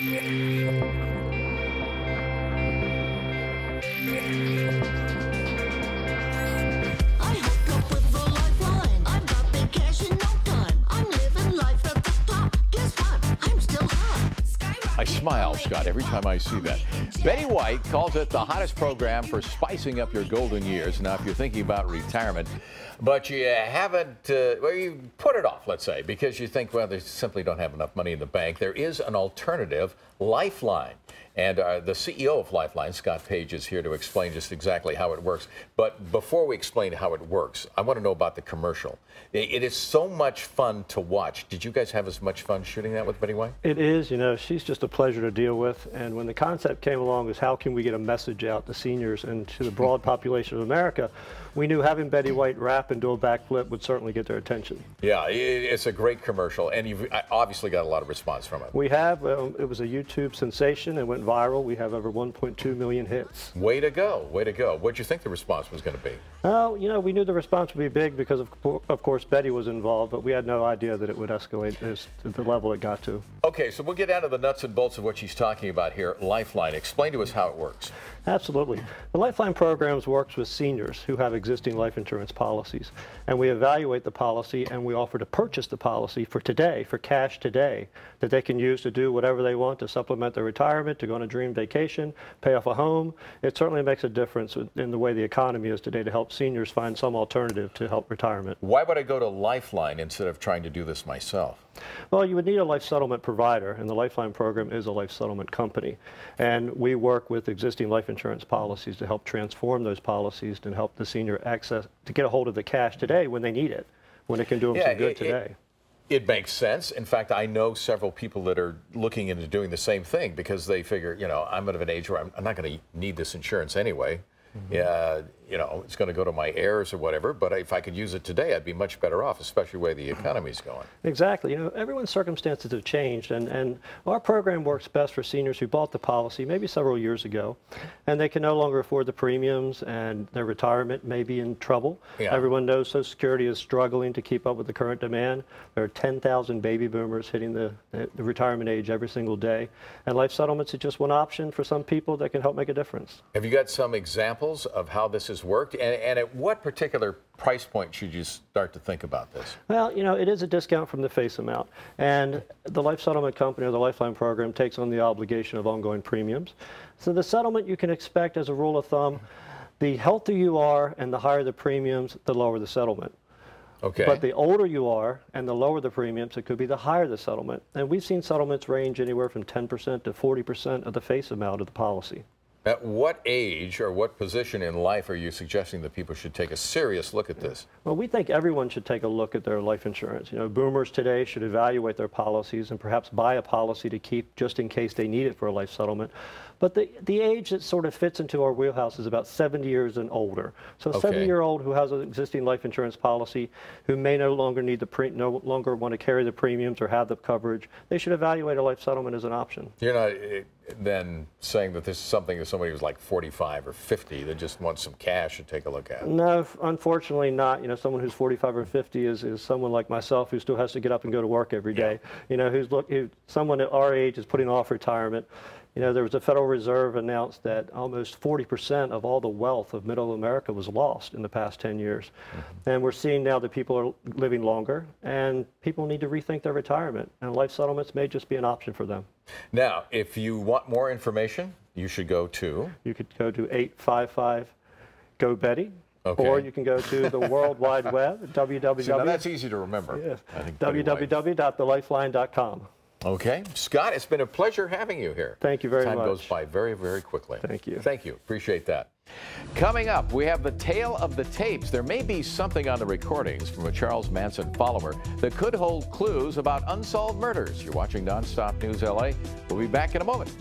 I hooked up with the Lifeline. I got big cash in no time. I'm living life at the top. Guess what? I'm still hot. I smile, Scott, every time I see that. Betty White calls it the hottest program for spicing up your golden years. Now, if you're thinking about retirement, but you haven't, well, you put it off, let's say, because you think, well, they simply don't have enough money in the bank. There is an alternative, Lifeline. And the CEO of Lifeline, Scott Page, is here to explain just exactly how it works. But before we explain how it works, I want to know about the commercial. It is so much fun to watch. Did you guys have as much fun shooting that with Betty White? It is. You know, she's just a pleasure to deal with. And when the concept came along is how can we get a message out to seniors and to the broad population of America, we knew having Betty White rap and do a backflip would certainly get their attention. Yeah, it's a great commercial, and you've obviously got a lot of response from it. We have. It was a YouTube sensation and went viral. We have over 1.2 million hits. Way to go, way to go. What did you think the response was going to be? Well, you know, we knew the response would be big because, of course, Betty was involved, but we had no idea that it would escalate to the level it got to. Okay, so we'll get down to the nuts and bolts of what she's talking about here. Lifeline, explain to us how it works. Absolutely. The Lifeline programs works with seniors who have existing life insurance policies, and we evaluate the policy and we offer to purchase the policy for today, for cash today, that they can use to do whatever they want to supplement their retirement, to go on a dream vacation, pay off a home. It certainly makes a difference in the way the economy is today to help seniors find some alternative to help retirement. Why would I go to Lifeline instead of trying to do this myself? Well, you would need a life settlement provider, and the Lifeline program is a life settlement company. And we work with existing life insurance policies to help transform those policies and help the senior access to get a hold of the cash today when they need it, when it can do them some good today. It makes sense. In fact, I know several people that are looking into doing the same thing because they figure, you know, I'm at an age where I'm not going to need this insurance anyway. You know, it's going to go to my heirs or whatever, but if I could use it today, I'd be much better off, especially the way the economy's going. Exactly. You know, everyone's circumstances have changed, and our program works best for seniors who bought the policy maybe several years ago, and they can no longer afford the premiums, and their retirement may be in trouble. Yeah. Everyone knows Social Security is struggling to keep up with the current demand. There are 10,000 baby boomers hitting the retirement age every single day, and life settlements is just one option for some people that can help make a difference. Have you got some examples of how this has worked, and at what particular price point should you start to think about this? Well, you know, it is a discount from the face amount, and the life settlement company or the Lifeline program takes on the obligation of ongoing premiums. So the settlement you can expect, as a rule of thumb, the healthier you are and the higher the premiums, the lower the settlement. Okay. But the older you are and the lower the premiums, it could be the higher the settlement. And we've seen settlements range anywhere from 10% to 40% of the face amount of the policy. At what age or what position in life are you suggesting that people should take a serious look at this? Well, we think everyone should take a look at their life insurance. You know, boomers today should evaluate their policies and perhaps buy a policy to keep just in case they need it for a life settlement. But the age that sort of fits into our wheelhouse is about 70 years and older. So a 70-year-old who has an existing life insurance policy, who may no longer need no longer want to carry the premiums or have the coverage, they should evaluate a life settlement as an option. You're not then saying that this is something that somebody who's like 45 or 50 that just wants some cash to take a look at? No, unfortunately not. You know, someone who's 45 or 50 is someone like myself who still has to get up and go to work every day. You know, someone at our age is putting off retirement. You know, there was a Federal Reserve announced that almost 40% of all the wealth of middle America was lost in the past 10 years. And we're seeing now that people are living longer and people need to rethink their retirement, and life settlements may just be an option for them. Now, if you want more information, you should go to? You could go to 855-GO-BETTY. Okay. Or you can go to the World Wide Web, www. Now that's easy to remember. Yes. www.thelifeline.com. Okay. Scott, it's been a pleasure having you here. Thank you very much. Time goes by very, very quickly. Thank you. Thank you. Appreciate that. Coming up, we have the tale of the tapes. There may be something on the recordings from a Charles Manson follower that could hold clues about unsolved murders. You're watching Nonstop News LA. We'll be back in a moment.